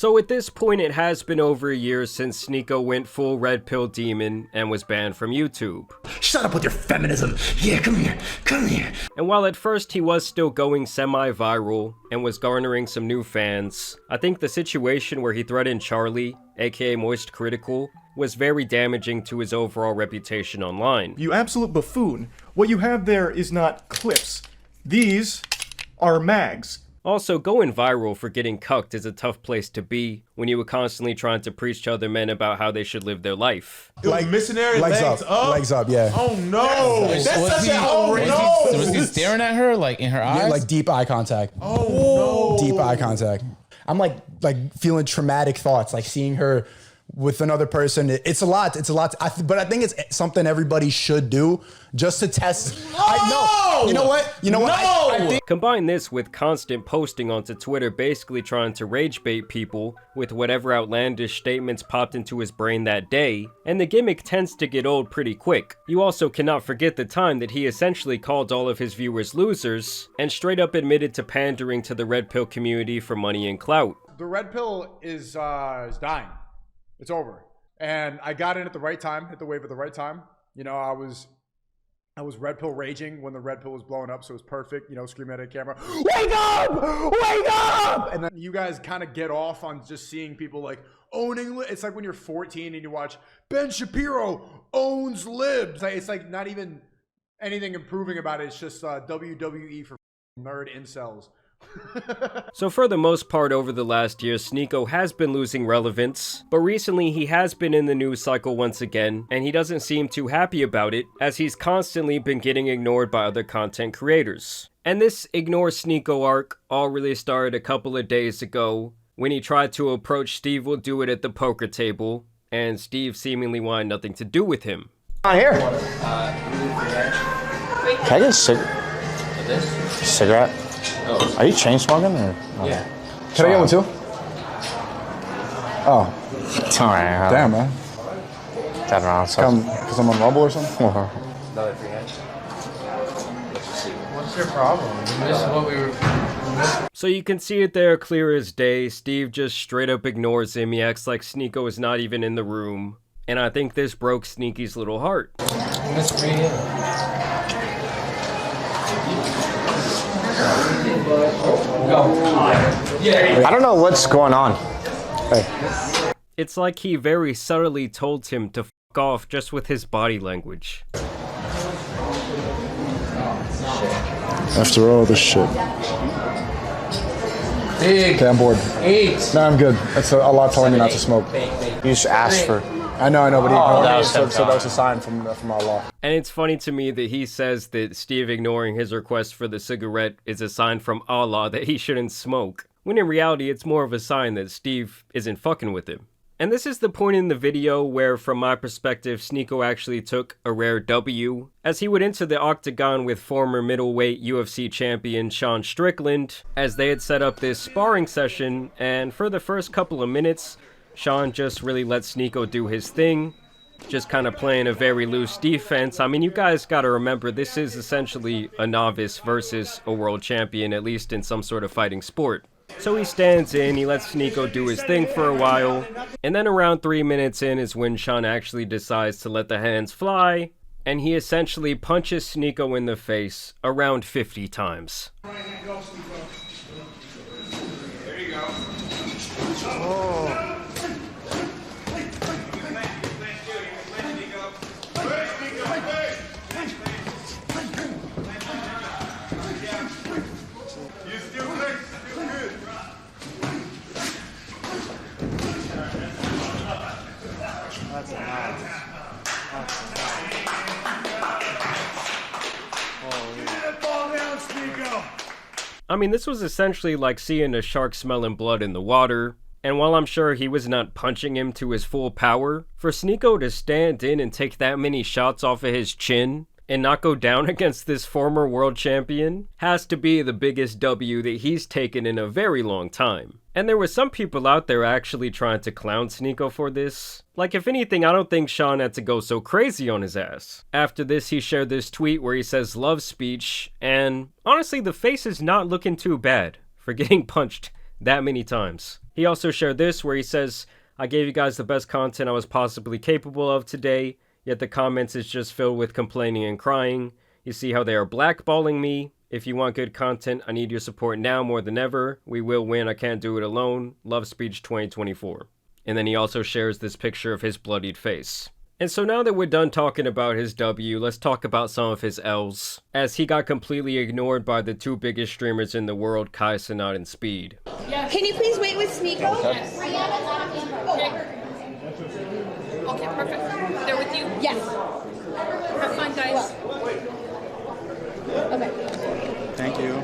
So at this point, it has been over a year since Sneako went full red pill demon and was banned from YouTube. Shut up with your feminism. Yeah, come here, come here. And while at first he was still going semi-viral and was garnering some new fans, I think the situation where he threatened Charlie, aka Moist Critical, was very damaging to his overall reputation online. You absolute buffoon. What you have there is not clips. These are mags. Also, going viral for getting cucked is a tough place to be when you were constantly trying to preach to other men about how they should live their life. Like missionary legs up. Legs up, yeah. Oh no! That's such a no! Was he staring at her, like in her eyes? Yeah, like deep eye contact. Oh no! Deep eye contact. I'm like feeling traumatic thoughts, like seeing her with another person. It's a lot. It's a lot. But I think it's something everybody should do just to test. No! You know what? You know what? No! I think Combine this with constant posting onto Twitter, basically trying to rage bait people with whatever outlandish statements popped into his brain that day, and the gimmick tends to get old pretty quick. You also cannot forget the time that he essentially called all of his viewers losers, and straight up admitted to pandering to the red pill community for money and clout. The red pill is dying. It's over. And I got in at the right time, hit the wave at the right time. You know, I was red pill raging when the red pill was blowing up, so it was perfect, you know, screaming at a camera, wake up! Wake up! And then you guys kind of get off on just seeing people like owning, it's like when you're 14 and you watch Ben Shapiro owns libs. It's like not even anything improving about it. It's just WWE for nerd incels. So for the most part over the last year, Sneako has been losing relevance, but recently he has been in the news cycle once again, and he doesn't seem too happy about it, as he's constantly been getting ignored by other content creators. And this Ignore Sneako arc all really started a couple of days ago, when he tried to approach SteveWillDoIt at the poker table, and Steve seemingly wanted nothing to do with him. On here. Can I get a cigarette? Oh. Are you chain smoking or? Yeah. Can I get one too? Oh. It's alright. Damn, man. That around. Because I'm on Rumble or something? Another free hand. What's your problem? You missed what we were... So you can see it there clear as day. Steve just straight up ignores him. He acts like Sneako is not even in the room. And I think this broke Sneaky's little heart. You missed free hand. I don't know what's going on. Hey. It's like he very subtly told him to f*** off just with his body language. After all this shit. Okay, I'm bored. No, I'm good. That's a lot telling me not to smoke. You just asked for... I know, but he so that was a sign from Allah. And it's funny to me that he says that Steve ignoring his request for the cigarette is a sign from Allah that he shouldn't smoke, when in reality it's more of a sign that Steve isn't fucking with him. And this is the point in the video where, from my perspective, Sneako actually took a rare W, as he would enter the octagon with former middleweight UFC champion Sean Strickland, as they had set up this sparring session, and for the first couple of minutes, Sean just really let Sneako do his thing, just kind of playing a very loose defense. I mean, you guys gotta remember, this is essentially a novice versus a world champion, at least in some sort of fighting sport. So he stands in, he lets Sneako do his thing for a while, and then around 3 minutes in is when Sean actually decides to let the hands fly, and he essentially punches Sneako in the face around 50 times. There you go. Oh. I mean, this was essentially like seeing a shark smelling blood in the water, and while I'm sure he was not punching him to his full power, for Sneako to stand in and take that many shots off of his chin and not go down against this former world champion has to be the biggest W that he's taken in a very long time. And there were some people out there actually trying to clown Sneako for this. Like, if anything, I don't think Sean had to go so crazy on his ass. After this, he shared this tweet where he says love speech, and honestly, the face is not looking too bad for getting punched that many times. He also shared this where he says, I gave you guys the best content I was possibly capable of today, yet the comments is just filled with complaining and crying. You see how they are blackballing me. If you want good content, I need your support now more than ever. We will win. I can't do it alone. Love Speech 2024. And then he also shares this picture of his bloodied face. And so now that we're done talking about his W, let's talk about some of his L's, as he got completely ignored by the 2 biggest streamers in the world, Kai Cenat and Speed. Can you please wait with Sneako? Yes. Okay, perfect. They're with you? Yes. Have fun, guys. Okay. Thank you.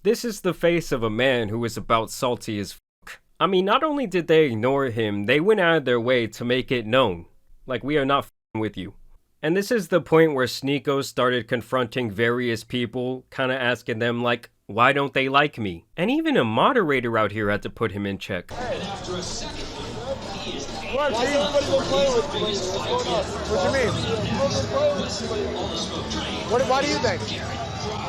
This is the face of a man who is about salty as fuck. I mean, not only did they ignore him, they went out of their way to make it known. Like, we are not f***ing with you. And this is the point where Sneako started confronting various people, kind of asking them, like, why don't they like me? And even a moderator out here had to put him in check. What? Why everybody been playing with you? What's going on? What do you mean? Why do you think?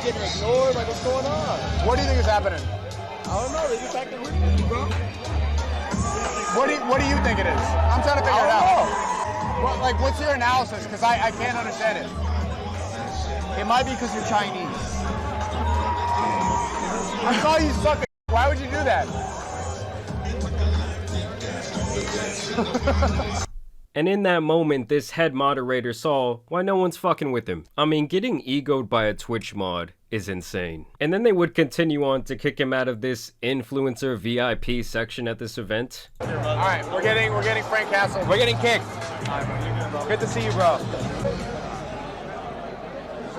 Getting ignored? Like, what's going on? What do you think is happening? I don't know. They're just acting weird with you, bro. What do you think it is? I'm trying to figure it out. Well, like, what's your analysis? Because I can't understand it. It might be because you're Chinese. I saw you suck. Why would you do that? And in that moment, this head moderator saw why no one's fucking with him. I mean, getting egoed by a Twitch mod is insane. And then they would continue on to kick him out of this influencer VIP section at this event. All right, we're getting Frank Castle. We're getting kicked. Good to see you, bro.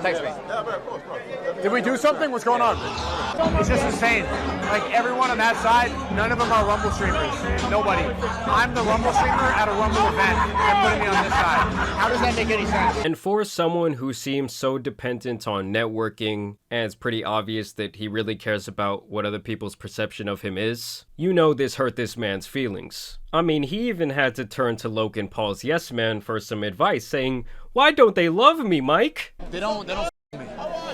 Text me. Yeah, bro, of course, bro. Did we do something? What's going on? It's just insane. Like, everyone on that side, none of them are Rumble streamers. Nobody. I'm the Rumble streamer at a Rumble event. They're putting me on this side. How does that make any sense? And for someone who seems so dependent on networking, and it's pretty obvious that he really cares about what other people's perception of him is, you know this hurt this man's feelings. I mean, he even had to turn to Logan Paul's Yes Man for some advice, saying, why don't they love me, Mike? They don't me.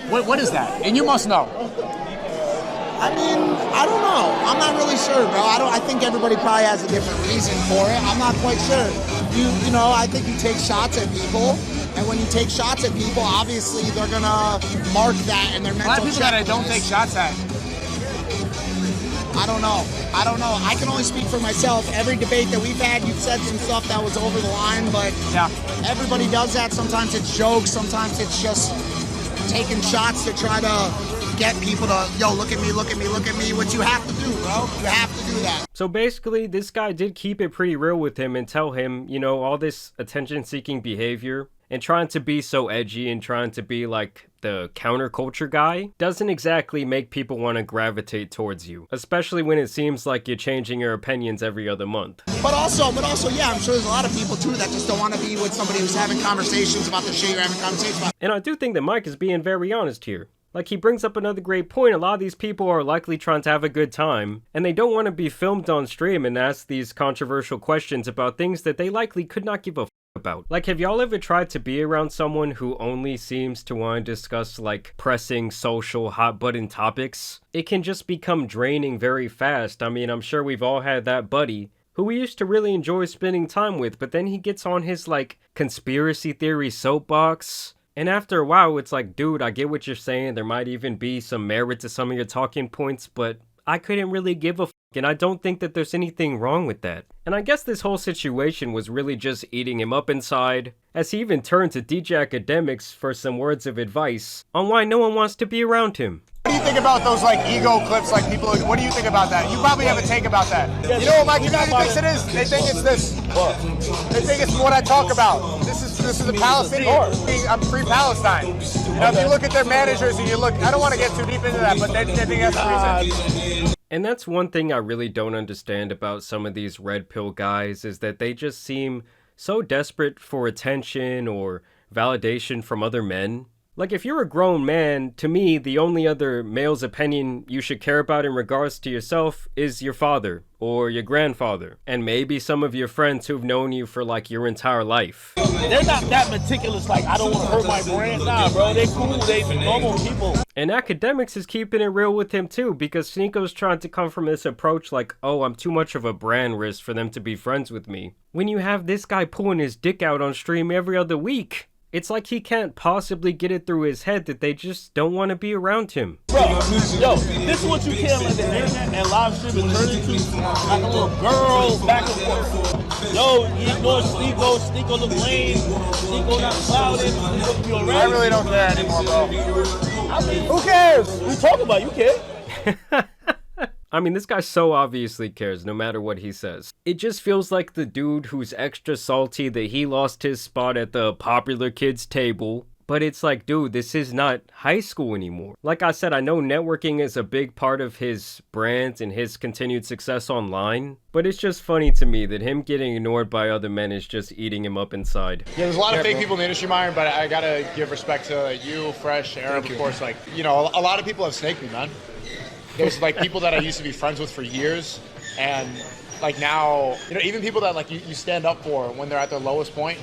What is that? And you must know. I mean, I don't know. I'm not really sure, bro. I think everybody probably has a different reason for it. I'm not quite sure. You know, I think you take shots at people, and when you take shots at people, obviously they're gonna mark that in their mental. A lot of people that I don't take shots at. I don't know. I can only speak for myself. Every debate that we've had, you've said some stuff that was over the line, but yeah, everybody does that. Sometimes it's jokes. Sometimes it's just taking shots to try to get people to, yo, look at me, look at me, look at me. What you have to do, bro. You have to do that. So basically, this guy did keep it pretty real with him and tell him, you know, all this attention-seeking behavior and trying to be so edgy and trying to be like the counterculture guy doesn't exactly make people want to gravitate towards you, especially when it seems like you're changing your opinions every other month. But also, yeah, I'm sure there's a lot of people too that just don't want to be with somebody who's having conversations about the shit you're having conversations about. And I do think that Mike is being very honest here. Like, he brings up another great point. A lot of these people are likely trying to have a good time, and they don't want to be filmed on stream and ask these controversial questions about things that they likely could not give a about. Like, have y'all ever tried to be around someone who only seems to want to discuss, like, pressing social hot button topics? It can just become draining very fast. I mean, I'm sure we've all had that buddy who we used to really enjoy spending time with, but then he gets on his, like, conspiracy theory soapbox. And after a while, it's like, dude, I get what you're saying. There might even be some merit to some of your talking points, but I couldn't really give a f***, and I don't think that there's anything wrong with that. And I guess this whole situation was really just eating him up inside, as he even turned to DJ Akademiks for some words of advice on why no one wants to be around him. What do you think about those, like, ego clips, like, people, what do you think about that? You probably have a take about that. You know what my community thinks it is? They think it's this. They think it's what I talk about. This is a Palestinian. I'm free Palestine. You know, if you look at their managers and you look, I don't want to get too deep into that, but they think that's the reason. And that's one thing I really don't understand about some of these red pill guys, is that they just seem so desperate for attention or validation from other men. Like, if you're a grown man, to me, the only other male's opinion you should care about in regards to yourself is your father or your grandfather, and maybe some of your friends who've known you for like your entire life. They're not that meticulous, like, I don't want to hurt my brand. Nah, bro, they cool, they normal people. And Akademiks is keeping it real with him too, because Sneako's trying to come from this approach like, oh, I'm too much of a brand risk for them to be friends with me. When you have this guy pulling his dick out on stream every other week. It's like he can't possibly get it through his head that they just don't want to be around him. Bro, yo, this is what you can't let the internet and live streaming turn into, like a little girl back and forth. Yo, you ignore Sneako, Sneako look lame, Sneako not clouded, Sneako be already. I really don't care anymore, bro. I mean, who cares? We talk about it, you care. I mean, this guy so obviously cares no matter what he says. It just feels like the dude who's extra salty that he lost his spot at the popular kids table. But it's like, dude, this is not high school anymore. Like I said, I know networking is a big part of his brand and his continued success online. But it's just funny to me that him getting ignored by other men is just eating him up inside. Yeah, there's a lot of fake people in the industry, Myron, but I gotta give respect to you, Fresh, Arab, of course. Like, you know, a lot of people have snaked me, man. There's like people that I used to be friends with for years, and like now, you know, even people that like you stand up for when they're at their lowest point,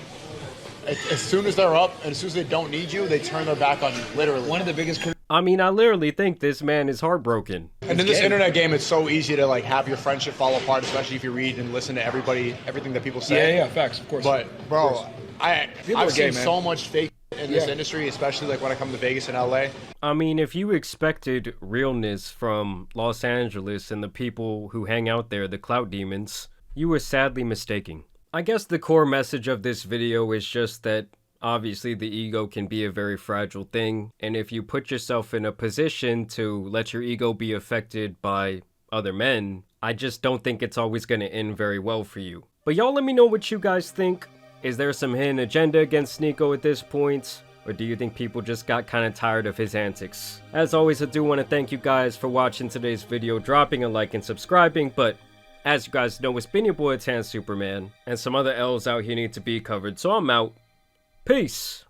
as soon as they're up and as soon as they don't need you, they turn their back on you, literally. One of the biggest... I mean, I literally think this man is heartbroken. And in this internet game, it's so easy to like have your friendship fall apart, especially if you read and listen to everything that people say. Yeah, facts, of course. But bro, I've seen so much fake in this Yeah. industry, especially like when I come to Vegas and LA. I mean, if you expected realness from Los Angeles and the people who hang out there, the clout demons, you were sadly mistaken. I guess the core message of this video is just that obviously the ego can be a very fragile thing, and if you put yourself in a position to let your ego be affected by other men, I just don't think it's always going to end very well for you. But y'all let me know what you guys think. Is there some hidden agenda against Sneako at this point? Or do you think people just got kind of tired of his antics? As always, I do want to thank you guys for watching today's video, dropping a like and subscribing, but as you guys know, it's been your boy Tan Superman, and some other L's out here need to be covered, so I'm out. Peace!